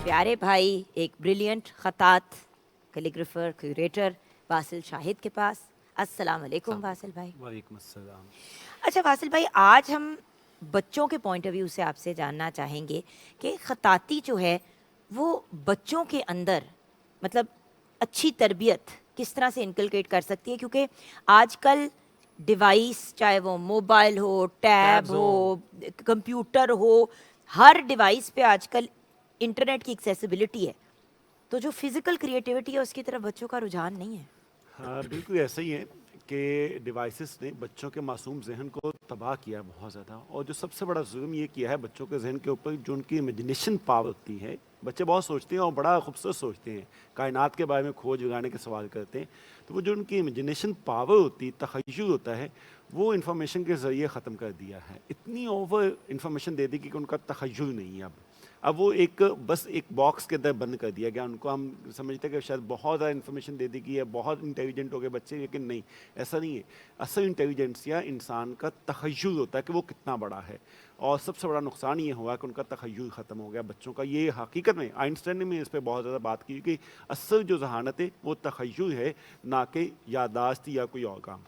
प्यारे भाई एक ब्रिलियंट खतात कैलीग्राफर क्यूरेटर वासिल शाहिद के पास। अस्सलाम वालेकुम वासिल भाई। वालेकुम अस्सलाम। अच्छा वासिल भाई, आज हम बच्चों के पॉइंट ऑफ व्यू से आपसे जानना चाहेंगे कि खताती जो है वो बच्चों के अंदर मतलब अच्छी तरबियत किस तरह से इनकलकेट कर सकती है, क्योंकि आजकल डिवाइस चाहे वो मोबाइल हो, टैब हो, कंप्यूटर हो, हर डिवाइस पे आजकल इंटरनेट की एक्सेसिबिलिटी है, तो जो फिज़िकल क्रिएटिविटी है उसकी तरफ बच्चों का रुझान नहीं है। हाँ बिल्कुल ऐसा ही है कि डिवाइसेस ने बच्चों के मासूम जहन को तबाह किया बहुत ज़्यादा, और जो सबसे बड़ा जुल्म ये किया है बच्चों के जहन के ऊपर, जो उनकी इमेजिनेशन पावर होती है। बच्चे बहुत सोचते हैं और बड़ा खूबसूरत सोचते हैं, कायनात के बारे में खोज लगाने के सवाल करते हैं, तो वो जो उनकी इमेजिनेशन पावर होती है, तखय्युल होता है, वो इन्फॉर्मेशन के ज़रिए ख़त्म कर दिया है। इतनी ओवर इन्फॉर्मेशन दे दी कि उनका तखय्युल नहीं है। अब वो एक बस एक बॉक्स के अंदर बंद कर दिया गया उनको। हम समझते हैं कि शायद बहुत ज़्यादा इन्फॉर्मेशन दे दी गई है, बहुत इंटेलिजेंट हो गए बच्चे, लेकिन नहीं, ऐसा नहीं है। असल इंटेलिजेंस या इंसान का तखय्युल होता है कि वो कितना बड़ा है, और सबसे बड़ा नुकसान ये हुआ कि उनका तखय्युल ख़त्म हो गया बच्चों का। ये हकीकत में आइंस्टाइन ने भी इस पर बहुत ज़्यादा बात की कि असल जो जहानत है वो तखय्युल है, ना कि याददाश्त या कोई और काम।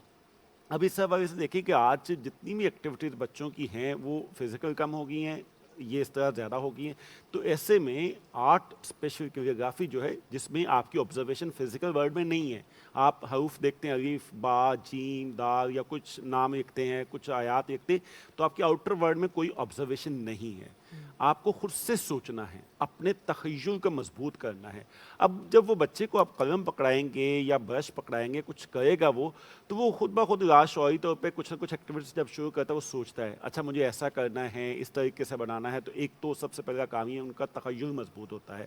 अब इस हवाले से देखिए कि आज जितनी भी एक्टिविटीज़ बच्चों की हैं वो फिज़िकल कम हो गई हैं, ये इस तरह ज़्यादा हो गई हैं। तो ऐसे में आर्ट स्पेशल कोरियोग्राफी जो है, जिसमें आपकी ऑब्जर्वेशन फिजिकल वर्ल्ड में नहीं है, आप हरूफ देखते हैं, अलीफ बा जीम दाल या कुछ नाम लिखते हैं, कुछ आयात लिखते हैं, तो आपके आउटर वर्ल्ड में कोई ऑब्जर्वेशन नहीं है। आपको खुद से सोचना है, अपने तखय्युल को मजबूत करना है। अब जब वो बच्चे को आप कलम पकड़ाएंगे या ब्रश पकड़ाएंगे, कुछ करेगा वो, तो वो खुद ब खुद लाशौरी तौर पे कुछ ना कुछ एक्टिविटीज जब शुरू करता है, वो सोचता है अच्छा मुझे ऐसा करना है, इस तरीके से बनाना है। तो एक तो सबसे पहला काम ही है, उनका तखय्युल मजबूत होता है।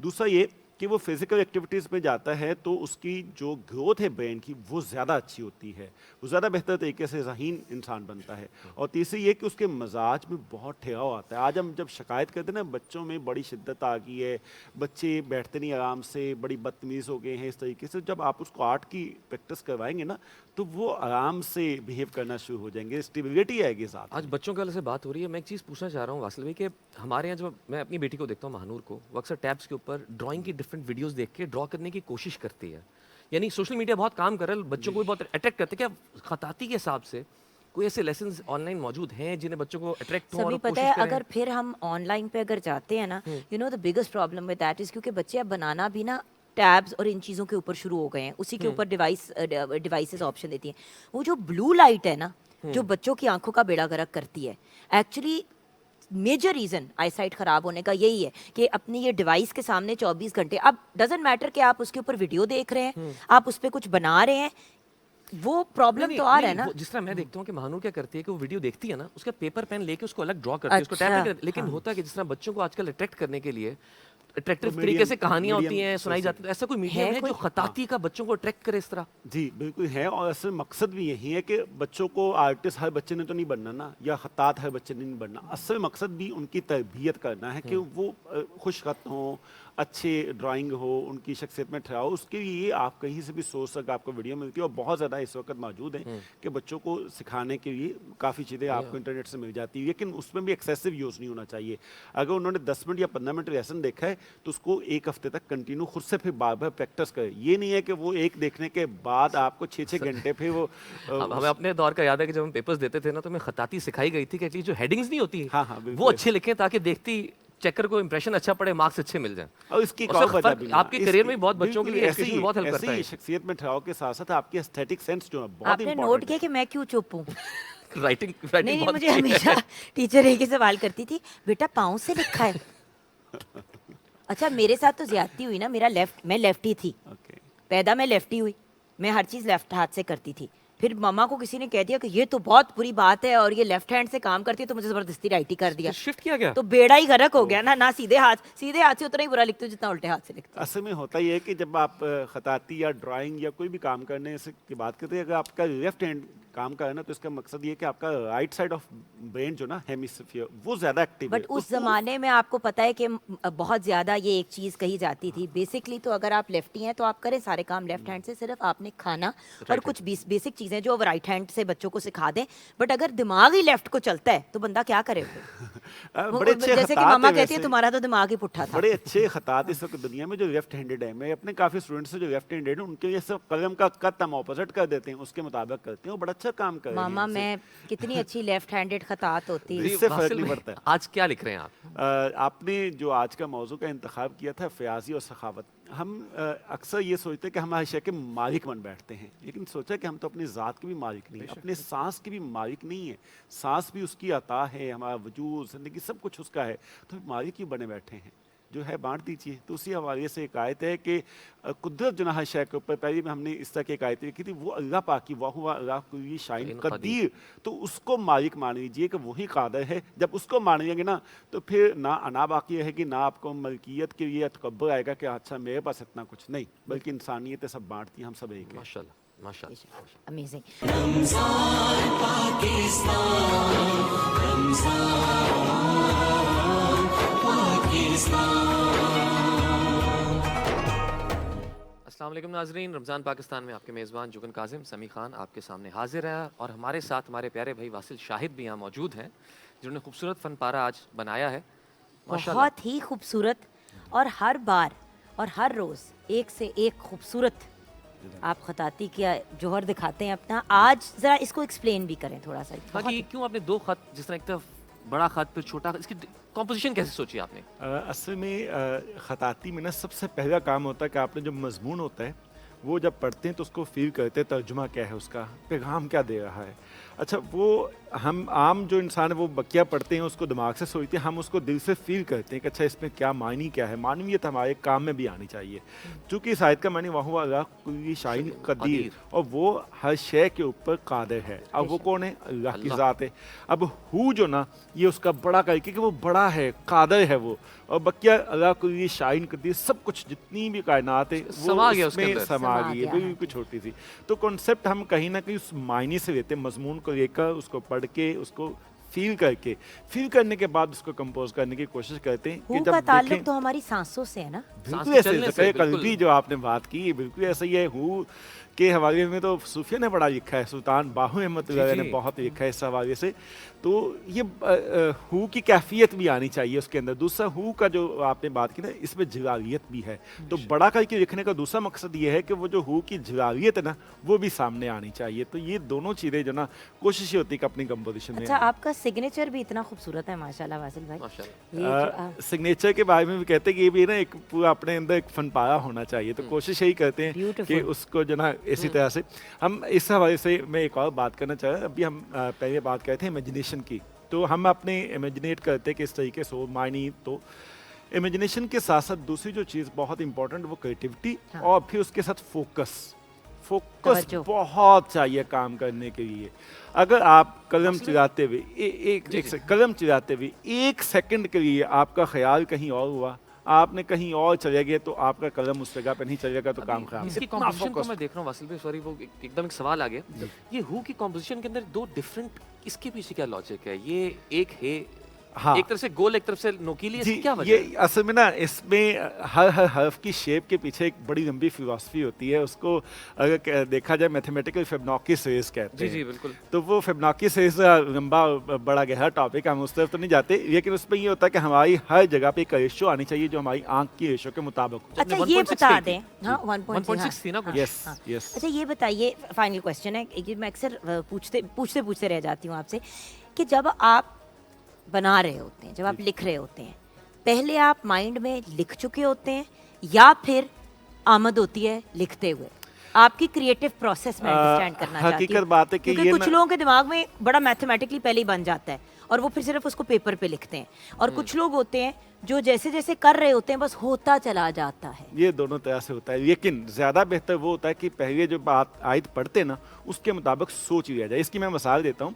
दूसरा ये कि वो फिजिकल एक्टिविटीज़ में जाता है तो उसकी जो ग्रोथ है ब्रेन की वो ज़्यादा अच्छी होती है, वो ज़्यादा बेहतर तरीके से ज़हीन इंसान बनता है। और तीसरी ये कि उसके मजाज में बहुत ठहराव आता है। आज हम जब शिकायत करते हैं ना बच्चों में बड़ी शिद्दत आ गई है, बच्चे बैठते नहीं आराम से, बड़ी बदतमीज़ हो गए हैं, इस तरीके से जब आप उसको आर्ट की प्रैक्टिस करवाएंगे ना तो वो आराम से बिहेव करना शुरू हो जाएंगे, स्टेबिलिटी आएगी साथ। आज बच्चों के वाले से बात हो रही है, मैं एक चीज़ पूछना चाह रहा हूँ वासिल भाई कि हमारे यहाँ जब मैं अपनी बेटी को देखता हूँ महानूर को, वो अक्सर टैब्स के ऊपर ड्राइंग की डिफरेंट वीडियोस देख के ड्रॉ करने की कोशिश करती है। यानी सोशल मीडिया बहुत काम कर रहा है, बच्चों को भी बहुत अट्रैक्ट करते हैं। क्या खताती के हिसाब से कोई ऐसे लेसन्स ऑनलाइन मौजूद हैं जिन्हें बच्चों को अट्रैक्ट हो और सभी पता कोशिश है, करें? अगर फिर हम ऑनलाइन पे अगर जाते हैं ना, you know the biggest problem with that is क्योंकि बच्चे अब बनाना भी ना टैब्स और इन चीज़ों के ऊपर शुरू हो गए हैं, उसी के ऊपर डिवाइसेस ऑप्शन देती हैं। वो जो ब्लू लाइट है ना, जो बच्चों की आंखों का बेड़ा गर्क करती है, actually major reason eyesight ख़राब होने का यही है कि अपनी ये डिवाइस के सामने 24 घंटे, अब डजेंट मैटर कि आप उसके ऊपर वीडियो देख रहे हैं, आप उस पर कुछ बना रहे हैं, वो प्रॉब्लम तो आ रहा है ना। जिस तरह मैं देखता हूँ कि महानूर क्या करती है कि वो वीडियो देखती है ना, उसका पेपर पेन लेके उसको अलग ड्रॉ करती है, उसको टैप करती है। लेकिन होता है कि जिस तरह बच्चों को आजकल अट्रैक्ट करने के लिए अट्रैक्टिव तरीके से कहानियां होती हैं, सुनाई जाती है, ऐसा कोई मीडियम है जो खताती का बच्चों को अट्रैक्ट करे इस तरह? जी बिल्कुल है, और असल मकसद भी यही है कि बच्चों को आर्टिस्ट हर बच्चे ने तो नहीं बनना ना, या खतात हर बच्चे ने नहीं बनना। असल मकसद भी उनकी तरबियत करना है कि वो खुशखत हों, अच्छे ड्राइंग हो, उनकी शख्सियत में ठहराओ। उसके लिए आप कहीं से भी सोच सकते, आपको वीडियो मिलती है और बहुत ज़्यादा इस वक्त मौजूद है कि बच्चों को सिखाने के लिए काफ़ी चीज़ें आपको इंटरनेट से मिल जाती है, लेकिन उसमें भी एक्सेसिव यूज़ नहीं होना चाहिए। अगर उन्होंने 10 मिनट या 15 मिनट लेसन देखा है तो उसको एक हफ्ते तक कंटिन्यू खुद से फिर बार बार प्रैक्टिस करें। ये नहीं है कि वो एक देखने के बाद आपको 6-6 घंटे फिर वो हमें अपने दौर का याद है कि जब हम पेपर्स देते थे ना तो हमें खताती सिखाई गई थी कि एटलीस्ट जो हेडिंग्स नहीं होती वो अच्छे लिखें ताकि देखती चेकर को इंप्रेशन अच्छा पड़े, मार्क्स अच्छे मिल जाएं। और इसकी आपके करियर में बहुत बच्चों के लिए एजुकेशन बहुत हेल्प करता है। शख्सियत में ठहराव के साथ साथ आपकी एस्थेटिक सेंस जो है बहुत आपने नोट किया कि मैं क्यों चुप हूँ? राइटिंग नहीं, मुझे हमेशा टीचर एक ही सवाल करती थी, बेटा पाँव से लिखा है। अच्छा मेरे साथ तो ज्यादती हुई ना, मैं लेफ्टी थी, पैदा में लेफ्टी हुई, मैं हर चीज़ लेफ्ट हाथ से करती थी। फिर मम्मा को किसी ने कह दिया कि ये तो बहुत बुरी बात है और ये लेफ्ट हैंड से काम करती है, तो मुझे जबरदस्ती राइट ही कर दिया। शिफ्ट किया गया तो बेड़ा ही गर्क हो गया ना सीधे हाथ से उतना ही बुरा लिखती हूँ जितना उल्टे हाथ से लिखती हूँ। असल में होता ये है कि जब आप खताती या ड्राइंग या कोई भी काम करने से की बात करते हैं, अगर आपका लेफ्ट हैंड काम कर रहे हैं ना, तो इसका मकसद ये है कि आपका राइट साइड ऑफ ब्रेन जो ना हेमिस्फीयर वो ज्यादा एक्टिव है। बट उस जमाने में आपको पता है कि बहुत ज्यादा ये एक चीज कही जाती थी बेसिकली, तो अगर आप लेफ्टी हैं तो आप करें सारे काम लेफ्ट हैंड से, सिर्फ आपने खाना और कुछ बेसिक चीजें जो राइट हैंड से बच्चों को सिखा दें। बट अगर दिमाग ही लेफ्ट को चलता है तो बंदा क्या करे फिर? बड़े अच्छे जैसे कि खतात मामा है कहती है वैसे। तुम्हारा तो दिमाग ही पुट्ठा था। बड़े अच्छे खतात इस वक्त दुनिया में जो लेफ्ट हैंडेड है। मैं अपने काफी स्टूडेंट्स से जो लेफ्ट हैंडेड हैं उनके लिए सब कलम का कट हम ऑपोजिट कर देते हैं, उसके मुताबिक करते हैं, वो बड़ा अच्छा काम कर रहे हैं। मामा मैं कितनी अच्छी लेफ्ट हैंडेड खतात होती है। इससे फर्क वासिल नहीं भाई, पड़ता है। आज क्या लिख रहे हैं आप? आपने जो आज का मौजू का इंतखाब किया था फयाजी और सखावत, हम अक्सर ये सोचते हैं कि हम हर शय के मालिक बन बैठते हैं, लेकिन सोचा कि हम तो अपनी ज़ात के भी मालिक नहीं है, अपने सांस के भी मालिक नहीं है। सांस भी उसकी अता है, हमारा वजूद जिंदगी सब कुछ उसका है, तो मालिक ही बने बैठे हैं। जो है बांट दीजिए। तो उसी हवाले से एक आयत है कि कुदरत जो ना हर शय के ऊपर, पहले में हमने इस तरह की एक आयत लिखी थी, वो अल्लाह पाक की, वाह हुआ अल्लाह कुल्ली शाइन कदीर, तो उसको मालिक मान लीजिए कि वही कादर है। जब उसको मान लेंगे ना तो फिर ना अना बाकी रहेगी, ना आपको मलकियत के लिए तकब्बुर आएगा कि अच्छा मेरे पास इतना कुछ नहीं, बल्कि इंसानियत सब बांटती, हम सब एक हैं। माशाल्लाह माशाल्लाह। अमेजिंग। अस्सलाम वालेकुम नाज़रीन, रमज़ान पाकिस्तान में आपके मेज़बान जुगन काजिम समी खान आपके सामने हाजिर है, और हमारे साथ हमारे प्यारे भाई वासिल शाहिद भी यहाँ मौजूद हैं, जिन्होंने खूबसूरत फन पारा आज बनाया है माशाल्लाह। बहुत ही खूबसूरत, और हर बार और हर रोज एक से एक खूबसूरत आप खताती का जौहर दिखाते हैं अपना। आज जरा इसको एक्सप्लेन भी करें थोड़ा सा। हाँ कि क्यों आपने दो खत, जिस तरह एक तरफ बड़ा खत फिर छोटा, इसकी कॉम्पोजिशन कैसे सोची आपने? असल में खताती में ना सबसे पहला काम होता है कि आपने जो मजमून होता है वो जब पढ़ते हैं तो उसको फील करते हैं, तर्जुमा क्या है उसका, पैगाम क्या दे रहा है। अच्छा, वो हम आम जो इंसान है वो बकिया पढ़ते हैं, उसको दिमाग से सोचते हैं, हम उसको दिल से फील करते हैं कि अच्छा इसमें क्या मायनी क्या है। मानवीयत हमारे काम में भी आनी चाहिए, क्योंकि इस आयत का मानी वाह हुआ अल्लाह कुल्ली शाइन कदीर, और वो हर शय के ऊपर कादिर है। अब वो कौन है? अल्लाह की ज़ात है। अब हु जो ना ये उसका बड़ा करके कि वो बड़ा है, कादिर है वो, और बकिया अल्लाह कुल्ली शाइन कदीर, सब कुछ जितनी भी कायनात है वो समा गया उसके उसमें अंदर। समा गई है, गया है। बिल्कुल छोटी सी। तो कॉन्सेप्ट हम कहीं ना कहीं उस मायने से लेते हैं, मजमून को लेकर उसको पढ़ के उसको फील करके, फील करने के बाद उसको कंपोज करने की कोशिश करते हैं हु का ताल्लुक तो हमारी सांसों से है ना। बिल्कुल सांस ऐसे चलने से, जैसे बिल्कुल। कल्बी जो आपने बात की है, बिल्कुल ऐसा ही है। हु के हवाले में तो सूफिया ने बड़ा लिखा है, सुल्तान बाहु अहमद ने बहुत लिखा है इस हवाले से। तो ये हु की कैफियत भी आनी चाहिए उसके अंदर। दूसरा हु का जो आपने बात की ना, इसमें जलालियत भी है। तो बड़ा करके लिखने का दूसरा मकसद ये है कि वो जो हु की जलालियत है ना वो भी सामने आनी चाहिए। तो ये दोनों चीज़ें जो ना कोशिश होती है कि अपनी कंपोजिशन में। अच्छा, आपका सिग्नेचर भी इतना खूबसूरत है माशाल्लाह वासिल भाई। माशाल्लाह। ये जो आप- सिग्नेचर के बारे में भी कहते हैं कि ये भी ना एक पूरा अपने अंदर एक फनपारा होना चाहिए। तो कोशिश यही करते हैं कि Beautiful. उसको जो ना इसी तरह से हम इस हवाले से मैं एक और बात करना चाह रहा हूं। अभी हम पहले बात करते हैं इमेजिनेशन की, तो हम अपने इमेजिनेट करते हैं कि इस तरीके से हो मायनी। तो इमेजिनेशन के साथ साथ दूसरी जो चीज़ बहुत इंपॉर्टेंट वो क्रिएटिविटी, हाँ। और फिर उसके साथ फोकस तवज्जो। बहुत चाहिए काम करने के लिए। अगर आप कलम चलाते हुए कलम चलाते हुए 1 सेकंड के लिए आपका ख्याल कहीं और हुआ, आपने कहीं और चले गए, तो आपका कलम उस जगह पे नहीं चलेगा, तो काम खराब। इसकी इतना कॉम्पोजिशन को focus। मैं देख रहा हूँ वासिल भाई, सॉरी वो एकदम एक सवाल आ गया। ये हु की कॉम्पोजिशन के अंदर दो डिफरेंट, इसके पीछे क्या लॉजिक है? ये एक है, हाँ। एक तरफ से गोल एक तरफ से नोकीली, जी, इसकी क्या वजह ये है? असल में ना इसमें हर हर्फ की शेप के पीछे एक बड़ी लंबी फिलॉसफी होती है। उसको अगर देखा जाए मैथमेटिकल फिबोनाची सीरीज कहते जी हैं। जी बिल्कुल। तो वो फिबोनाची सीरीज लंबा बड़ा गहरा टॉपिक, हम उस तरफ तो नहीं जाते, लेकिन उसमें ये होता है कि हमारी हर जगह पे एक रेशो आनी चाहिए जो हमारी आंख की रेशो के मुताबिक हो। अच्छा, आपने ये 1.6 बता कही थी। दें। हाँ, 1.6 थी ना कुछ? Yes yes. अच्छा, ये बताइए, फाइनल क्वेश्चन है, ये मैं अक्सर पूछते रह जाती हूँ आपसे, कि जब आप बना रहे होते हैं, जब आप लिख रहे होते हैं, पहले आप माइंड में लिख चुके होते हैं या फिर आमद होती है लिखते हुए? आपकी क्रिएटिव प्रोसेस में अंडरस्टैंड करना चाहती हकीकत हूँ। बात है कि क्योंकि ये कुछ ना- लोगों के दिमाग में बड़ा मैथमेटिकली पहले ही बन जाता है और वो फिर सिर्फ उसको पेपर पे लिखते हैं, और कुछ लोग होते हैं جو جیسے جیسے کر رہے ہوتے ہیں بس ہوتا چلا جاتا ہے. یہ دونوں طرح سے ہوتا ہے، لیکن زیادہ بہتر وہ ہوتا ہے کہ پہلے جو بات آیت پڑھتے ہیں نا اس کے مطابق سوچ لیا جائے. اس کی میں مثال دیتا ہوں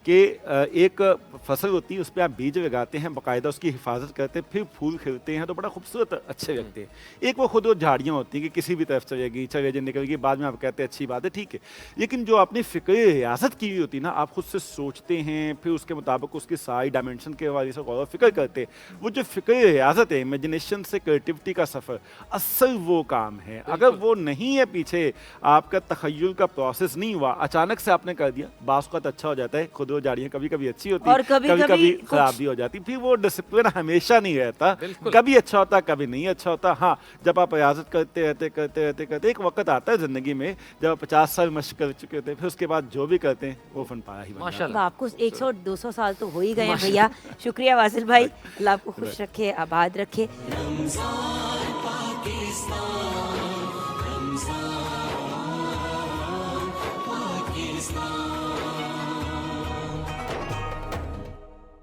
کہ ایک فصل ہوتی ہے، اس پہ آپ بیج لگاتے ہیں، باقاعدہ اس کی حفاظت کرتے ہیں، پھر پھول کھلتے ہیں تو بڑا خوبصورت اچھے لگتے ہیں. ایک وہ خود وہ جھاڑیاں ہوتی ہیں کہ کسی بھی طرف چلے گی نکل گی، بعد میں آپ کہتے ہیں اچھی بات ہے، ٹھیک ہے. لیکن جو اپنی فکری ریاست کی ہوئی ہوتی ہے نا، آپ خود سے سوچتے ہیں، پھر اس کے مطابق اس کی ساری ڈائمینشن کے حوالے سے غور و فکر کرتے ہیں، وہ جو فکری ریاست ہے، امیجنیشن سے کریٹیوٹی کا سفر، اصل وہ کام ہے. اگر وہ نہیں ہے، پیچھے آپ کا تخیل کا پروسیس نہیں ہوا، اچانک سے آپ نے کر دیا، بعض اوقات اچھا ہو جاتا ہے، خود وہ جاڑیاں کبھی کبھی اچھی ہوتی اور ہیں، کبھی کبھی کبھی خراب بھی ہو جاتی. پھر وہ ڈسپلن ہمیشہ نہیں رہتا، کبھی اچھا ہوتا کبھی نہیں اچھا ہوتا. ہاں جب آپ ریاضت کرتے رہتے ایک وقت آتا ہے زندگی میں جب آپ 50 سال مشق کر چکے ہوتے ہیں، پھر اس کے بعد جو بھی کرتے ہیں وہ فن پارا ہی بن جاتا ہے. اب آپ کو 100-200 سال تو ہو ہی گئے ہیں بھیا. شکریہ واصل بھائی، اللہ آپ کو خوش رکھے، آباد رکھے. رمضان